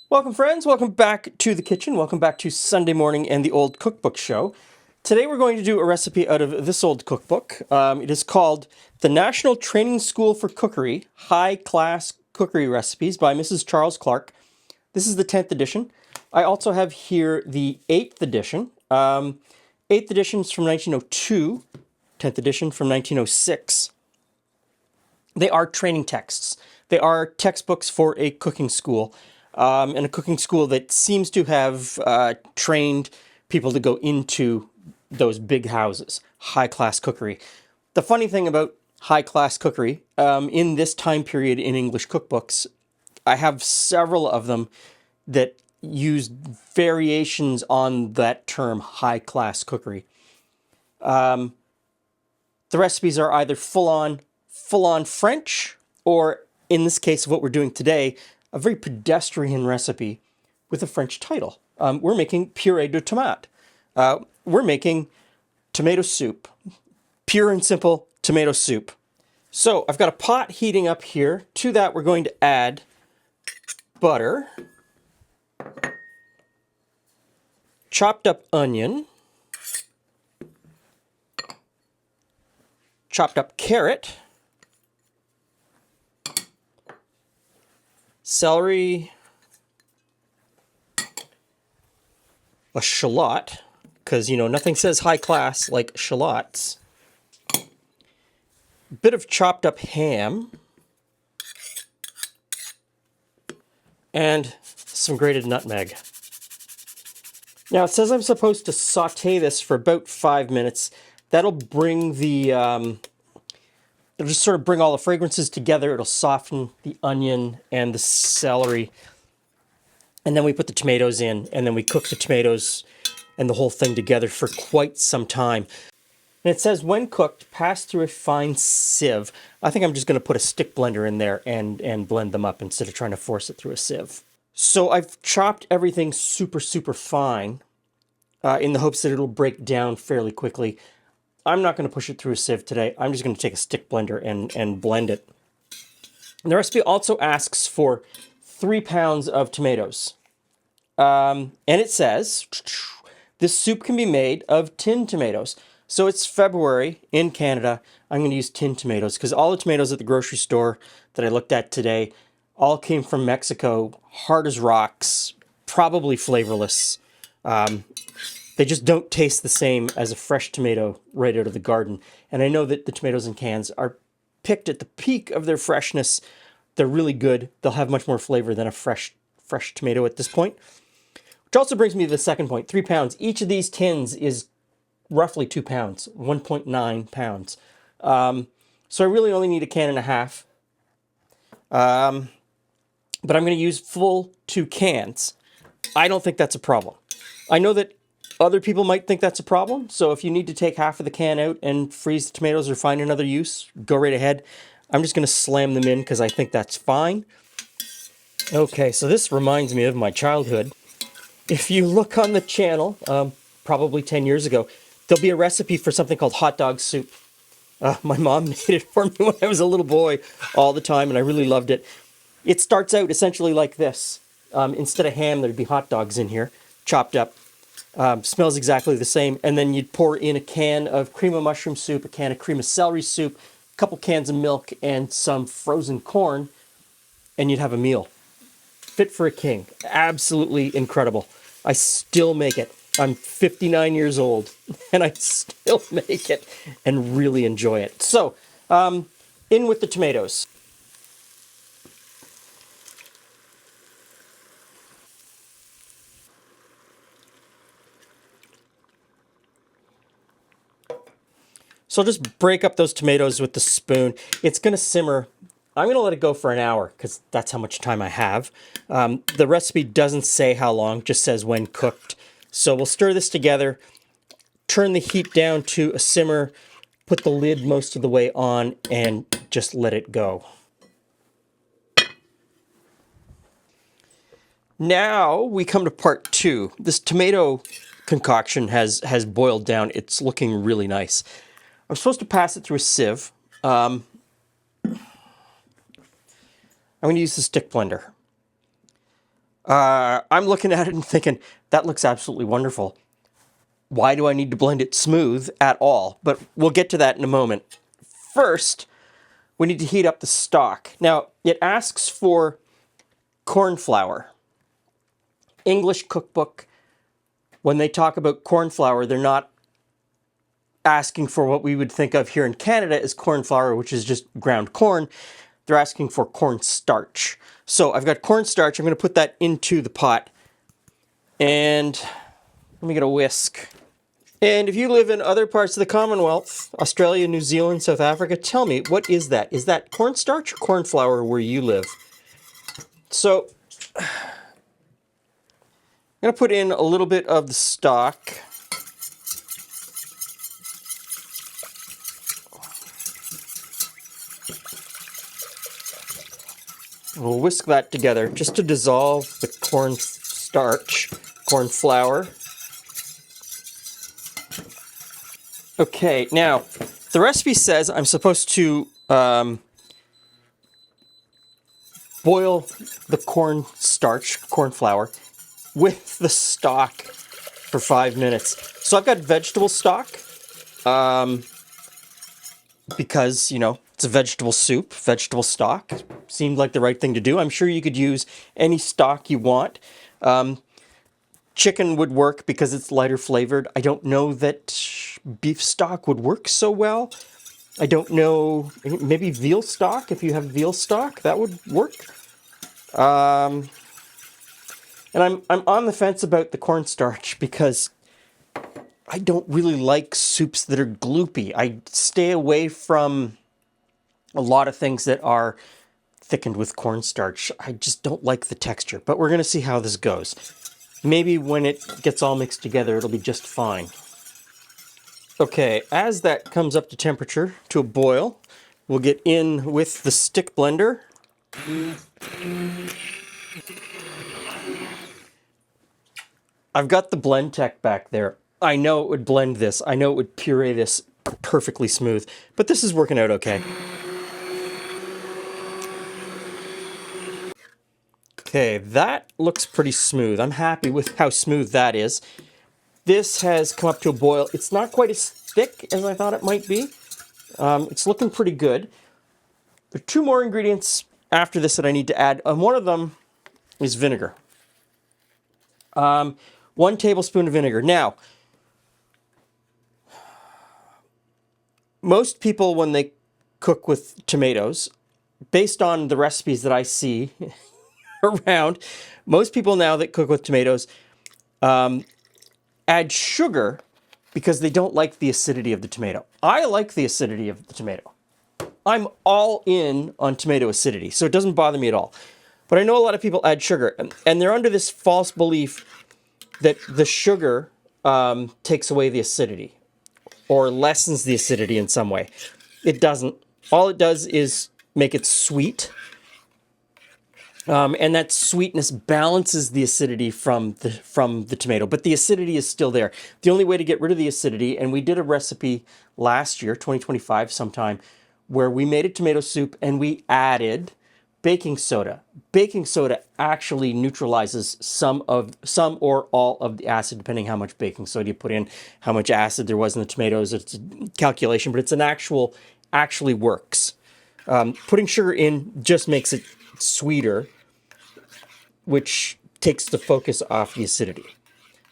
Welcome, friends. Welcome back to the kitchen. Welcome back to Sunday morning and the Old Cookbook Show. Today we're going to do a recipe out of this old cookbook. It is called The National Training School for Cookery, High-Class Cookery Recipes by Mrs. Charles Clark. This is the 10th edition. I also have here the 8th edition. 8th edition is from 1902, 10th edition from 1906. They are training texts. They are textbooks for a cooking school. And a cooking school that seems to have trained people to go into those big houses, high-class cookery. The funny thing about high-class cookery, in this time period in English cookbooks, I have several of them that use variations on that term, high-class cookery. The recipes are either full-on French, or in this case of what we're doing today, a very pedestrian recipe with a French title. We're making Purée de Tomates. We're making tomato soup. Pure and simple tomato soup. So I've got a pot heating up here. To that we're going to add butter, chopped up onion, chopped up carrot, celery, a shallot, because, you know, nothing says high class like shallots, a bit of chopped up ham, and some grated nutmeg. Now, it says I'm supposed to saute this for about 5 minutes. That'll bring the, it'll just sort of bring all the fragrances together. It'll soften the onion and the celery. And then we put the tomatoes in, and then we cook the tomatoes and the whole thing together for quite some time. And it says, when cooked, pass through a fine sieve. I think I'm just going to put a stick blender in there and blend them up instead of trying to force it through a sieve. So I've chopped everything super fine in the hopes that it'll break down fairly quickly. I'm not going to push it through a sieve today. I'm just going to take a stick blender and blend it. And the recipe also asks for 3 pounds of tomatoes. And it says, this soup can be made of tinned tomatoes. So it's February in Canada. I'm going to use tinned tomatoes because all the tomatoes at the grocery store that I looked at today all came from Mexico, hard as rocks, probably flavorless. They just don't taste the same as a fresh tomato right out of the garden. And I know that the tomatoes in cans are picked at the peak of their freshness. They're really good. They'll have much more flavor than a fresh tomato at this point. Which also brings me to the second point, 3 pounds. Each of these tins is roughly 2 pounds, 1.9 pounds. So I really only need a can and a half. But I'm going to use full 2 cans. I don't think that's a problem. I know that other people might think that's a problem, so if you need to take half of the can out and freeze the tomatoes or find another use, go right ahead. I'm just going to slam them in because I think that's fine. Okay, so this reminds me of my childhood. If you look on the channel, probably 10 years ago, there'll be a recipe for something called hot dog soup. My mom made it for me when I was a little boy all the time, and I really loved it. It starts out essentially like this. Instead of ham, there'd be hot dogs in here, chopped up. Smells exactly the same. And then you'd pour in a can of cream of mushroom soup, a can of cream of celery soup, a couple cans of milk, and some frozen corn, and you'd have a meal. Fit for a king. Absolutely incredible. I still make it. I'm 59 years old, and I still make it and really enjoy it. So, in with the tomatoes. So I'll just break up those tomatoes with the spoon. It's going to simmer. I'm going to let it go for an hour because that's how much time I have. The recipe doesn't say how long, just says when cooked. So we'll stir this together, turn the heat down to a simmer, put the lid most of the way on, and just let it go. Now we come to part 2. This tomato concoction has boiled down. It's looking really nice. I'm supposed to pass it through a sieve. I'm going to use the stick blender. I'm looking at it and thinking, that looks absolutely wonderful. Why do I need to blend it smooth at all? But we'll get to that in a moment. First, we need to heat up the stock. Now, it asks for corn flour. English cookbook, when they talk about corn flour, they're not asking for what we would think of here in Canada as corn flour, which is just ground corn. They're asking for corn starch. So I've got corn starch. I'm going to put that into the pot. And let me get a whisk. And if you live in other parts of the Commonwealth, Australia, New Zealand, South Africa, tell me, what is that? Is that cornstarch or corn flour where you live? So I'm going to put in a little bit of the stock. We'll whisk that together just to dissolve the corn starch, corn flour. Okay, now, the recipe says I'm supposed to boil the corn starch, corn flour, with the stock for 5 minutes. So I've got vegetable stock, because, you know, it's a vegetable soup, vegetable stock. Seemed like the right thing to do. I'm sure you could use any stock you want. Chicken would work because it's lighter flavored. I don't know that beef stock would work so well. I don't know, maybe veal stock, if you have veal stock, that would work. And I'm on the fence about the cornstarch because I don't really like soups that are gloopy. I stay away from a lot of things that are thickened with cornstarch. I just don't like the texture, but we're going to see how this goes. Maybe when it gets all mixed together, it'll be just fine. Okay, as that comes up to temperature, to a boil, we'll get in with the stick blender. I've got the blend tech back there. I know it would blend this. I know it would puree this perfectly smooth, but this is working out okay. Okay, that looks pretty smooth. I'm happy with how smooth that is. This has come up to a boil. It's not quite as thick as I thought it might be. It's looking pretty good. There are 2 more ingredients after this that I need to add. One of them is vinegar. 1 tablespoon of vinegar. Now, most people, when they cook with tomatoes, based on the recipes that I see around, most people now that cook with tomatoes add sugar because they don't like the acidity of the tomato. I like the acidity of the tomato. I'm all in on tomato acidity, so it doesn't bother me at all. But I know a lot of people add sugar, and they're under this false belief that the sugar takes away the acidity or lessens the acidity in some way. It doesn't. All it does is make it sweet. And that sweetness balances the acidity from the tomato, but the acidity is still there. The only way to get rid of the acidity, and we did a recipe last year, 2025 sometime, where we made a tomato soup and we added baking soda. Baking soda actually neutralizes some or all of the acid, depending how much baking soda you put in, how much acid there was in the tomatoes. It's a calculation, but it's actually works. Putting sugar in just makes it sweeter, which takes the focus off the acidity.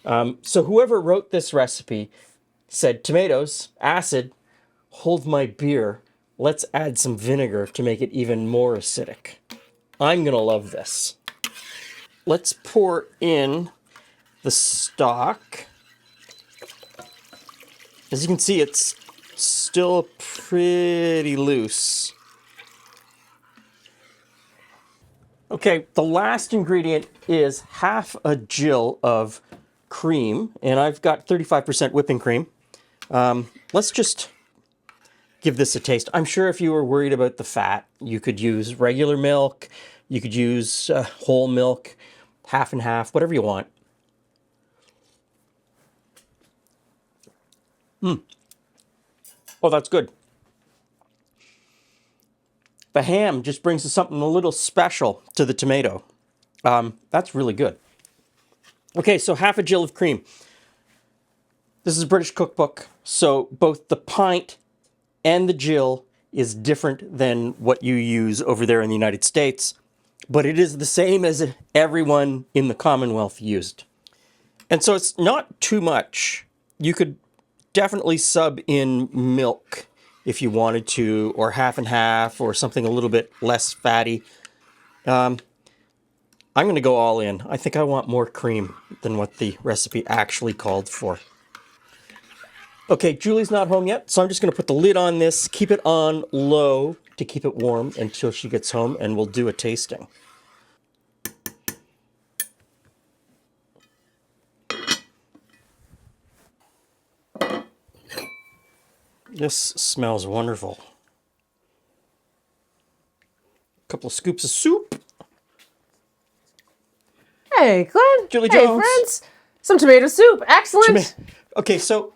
So whoever wrote this recipe said, tomatoes, acid, hold my beer. Let's add some vinegar to make it even more acidic. I'm going to love this. Let's pour in the stock. As you can see, it's still pretty loose. Okay, the last ingredient is half a gill of cream, and I've got 35% whipping cream. Let's just give this a taste. I'm sure if you were worried about the fat, you could use regular milk, you could use whole milk, half and half, whatever you want. Oh, that's good. The ham just brings something a little special to the tomato. That's really good. Okay, so half a gill of cream. This is a British cookbook, so both the pint and the gill is different than what you use over there in the United States, but it is the same as everyone in the Commonwealth used. And so it's not too much. You could definitely sub in milk if you wanted to, or half and half, or something a little bit less fatty. I'm going to go all in. I think I want more cream than what the recipe actually called for. Okay, Julie's not home yet, so I'm just going to put the lid on this, keep it on low to keep it warm until she gets home, and we'll do a tasting. This smells wonderful. A couple of scoops of soup. Hey, Glenn. Julie Hey, Jones. friends. Some tomato soup. Excellent. Okay, so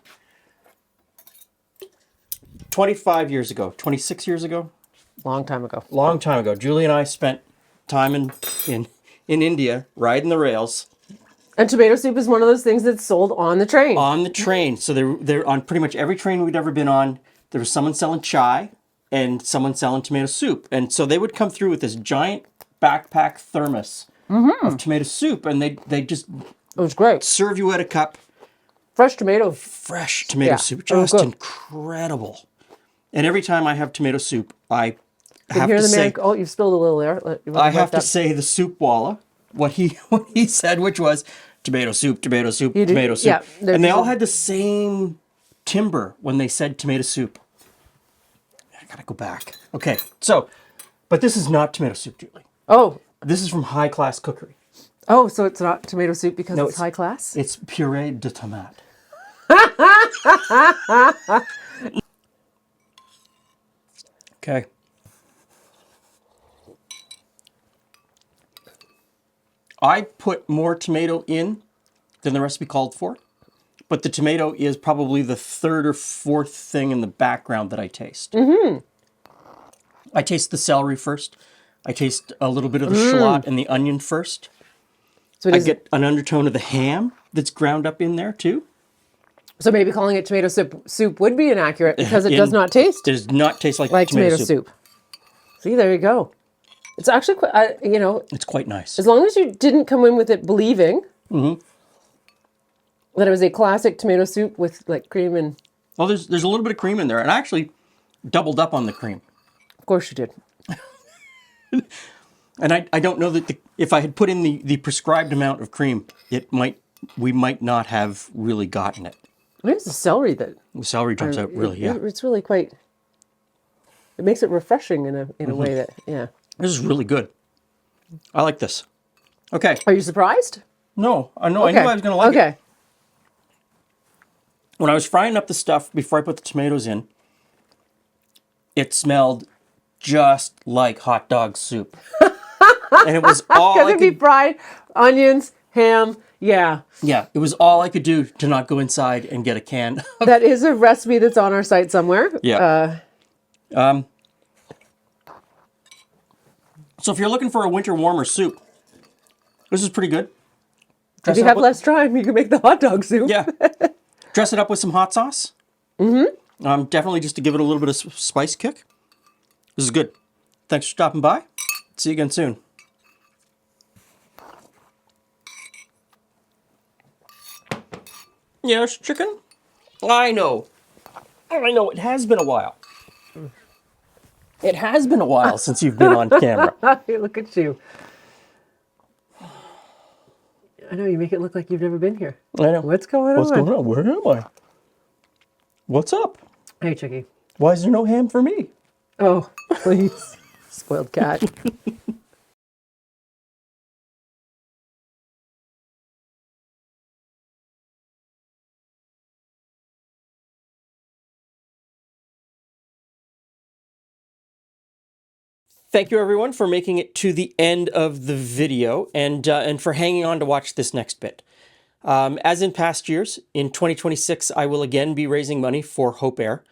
25 years ago, 26 years ago? Long time ago. Long time ago. Julie and I spent time in India riding the rails. And tomato soup is one of those things that's sold on the train. On the train. So they're on pretty much every train we'd ever been on. There was someone selling chai and someone selling tomato soup. And so they would come through with this giant backpack thermos of tomato soup, and they just It was great. serve you at a cup. Fresh tomato. Fresh tomato soup. it was Just good. incredible. And every time I have tomato soup, I Can have hear to the say... man. Oh, you've spilled a little there. I have to say the soup walla, what he said, which was tomato soup, tomato soup, You do- tomato soup. yeah, And they all people- had the same timbre when they said tomato soup. I gotta go back. Okay, so, but this is not tomato soup, Julie. Oh. This is from High-Class Cookery. Oh, so it's not tomato soup because No, it's high class? It's Purée de Tomates. Okay. I put more tomato in than the recipe called for, but the tomato is probably the third or fourth thing in the background that I taste. I taste the celery first. I taste a little bit of the shallot and the onion first. So, it I is, get an undertone of the ham that's ground up in there too. so maybe calling it tomato soup would be inaccurate because it In- does not taste It does not taste like, like tomato soup. See, there you go. It's actually quite, It's quite nice. as long as you didn't come in with it believing that it was a classic tomato soup with like cream and... Well, there's a little bit of cream in there, and I actually doubled up on the cream. Of course you did. And I don't know that if I had put in the prescribed amount of cream, we might not have really gotten it. Maybe it's the celery that... The celery jumps out really, yeah. It's really quite... It makes it refreshing in a way that, yeah. This is really good. I like this. Okay. Are you surprised? No, I knew I was going to like it. Okay. When I was frying up the stuff before I put the tomatoes in, it smelled just like hot dog soup. And it was all Because I it'd be could... fried, onions, ham, yeah. Yeah, it was all I could do to not go inside and get a can. That is a recipe that's on our site somewhere. Yeah. So if you're looking for a winter warmer soup, this is pretty good. If you have less time, you can make the hot dog soup. Yeah. Dress it up with some hot sauce. Definitely just to give it a little bit of spice kick. This is good. Thanks for stopping by. See you again soon. Yes, chicken? I know. It has been a while. It has been a while since you've been on camera. Hey, look at you. I know, you make it look like you've never been here. I know. What's going on? What's going on? Where am I? What's up? Hey, Chicky. Why is there no ham for me? Oh, please. Spoiled cat. Thank you everyone for making it to the end of the video and for hanging on to watch this next bit. As in past years, in 2026, I will again be raising money for Hope Air.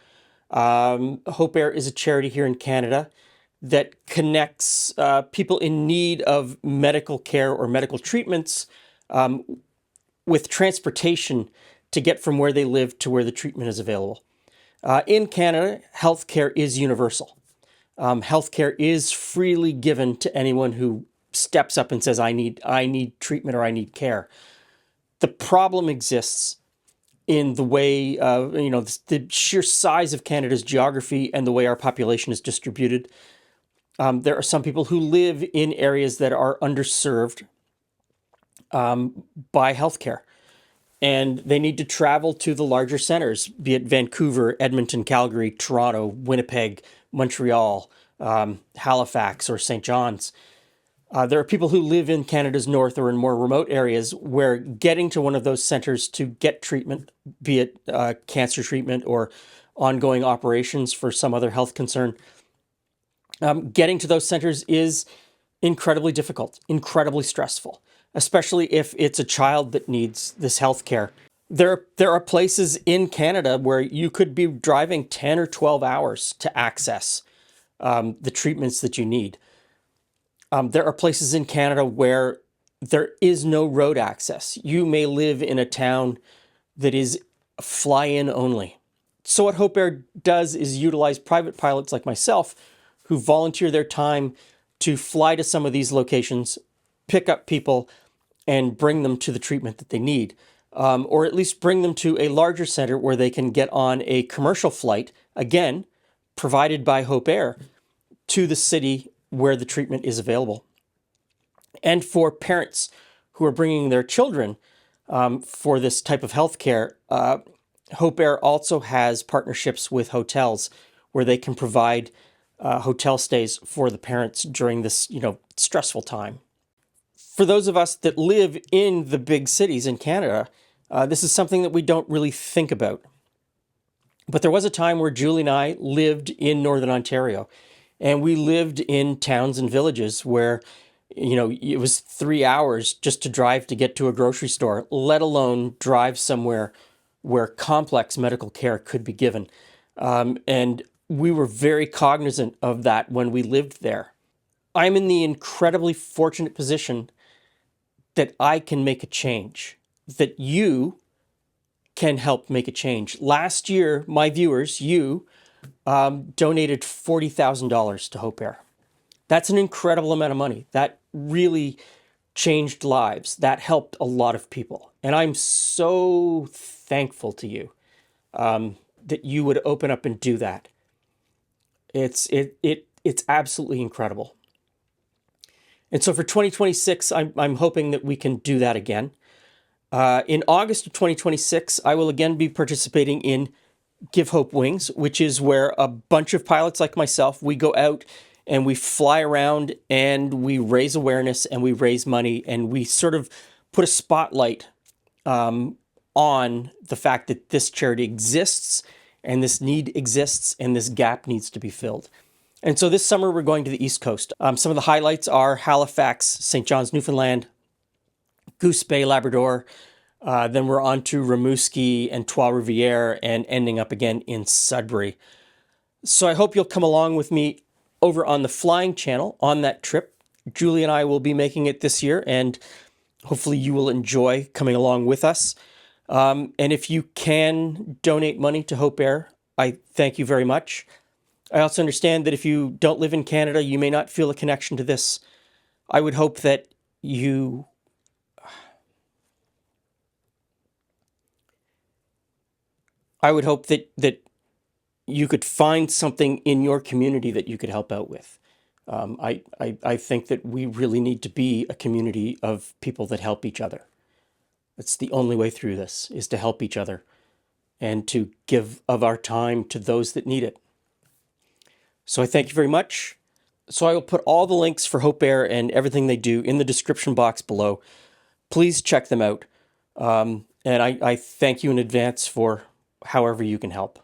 Hope Air is a charity here in Canada that connects people in need of medical care or medical treatments with transportation to get from where they live to where the treatment is available. In Canada, healthcare is universal. Healthcare is freely given to anyone who steps up and says, I need treatment or I need care. The problem exists in the way, the sheer size of Canada's geography and the way our population is distributed. There are some people who live in areas that are underserved by healthcare, and they need to travel to the larger centers, be it Vancouver, Edmonton, Calgary, Toronto, Winnipeg, Montreal, Halifax, or St. John's. There are people who live in Canada's north or in more remote areas where getting to one of those centers to get treatment, be it cancer treatment or ongoing operations for some other health concern, getting to those centers is incredibly difficult, incredibly stressful, especially if it's a child that needs this health care. There are places in Canada where you could be driving 10 or 12 hours to access the treatments that you need. There are places in Canada where there is no road access. You may live in a town that is fly-in only. So what Hope Air does is utilize private pilots like myself who volunteer their time to fly to some of these locations, pick up people, and bring them to the treatment that they need. Or at least bring them to a larger center where they can get on a commercial flight, again, provided by Hope Air, to the city where the treatment is available. And for parents who are bringing their children for this type of healthcare, Hope Air also has partnerships with hotels where they can provide hotel stays for the parents during this, stressful time. For those of us that live in the big cities in Canada, this is something that we don't really think about. But there was a time where Julie and I lived in Northern Ontario, and we lived in towns and villages where, it was 3 hours just to drive to get to a grocery store, let alone drive somewhere where complex medical care could be given. And we were very cognizant of that when we lived there. I'm in the incredibly fortunate position that I can make a change, that you can help make a change. Last year, my viewers, you, donated $40,000 to Hope Air. That's an incredible amount of money. That really changed lives. That helped a lot of people. And I'm so thankful to you that you would open up and do that. It's absolutely incredible. And so for 2026, I'm hoping that we can do that again. In August of 2026, I will again be participating in Give Hope Wings, which is where a bunch of pilots like myself, we go out and we fly around and we raise awareness and we raise money and we sort of put a spotlight on the fact that this charity exists and this need exists and this gap needs to be filled. And so this summer we're going to the East Coast. Some of the highlights are Halifax, St. John's, Newfoundland, Goose Bay, Labrador. Then we're on to Rimouski and Trois-Rivières and ending up again in Sudbury. So I hope you'll come along with me over on the Flying Channel on that trip. Julie and I will be making it this year, and hopefully you will enjoy coming along with us. And if you can donate money to Hope Air, I thank you very much. I also understand that if you don't live in Canada, you may not feel a connection to this. I would hope that you you could find something in your community that you could help out with. I think that we really need to be a community of people that help each other. That's the only way through this, is to help each other and to give of our time to those that need it. So I thank you very much. So I will put all the links for Hope Air and everything they do in the description box below. Please check them out. And I thank you in advance for however you can help.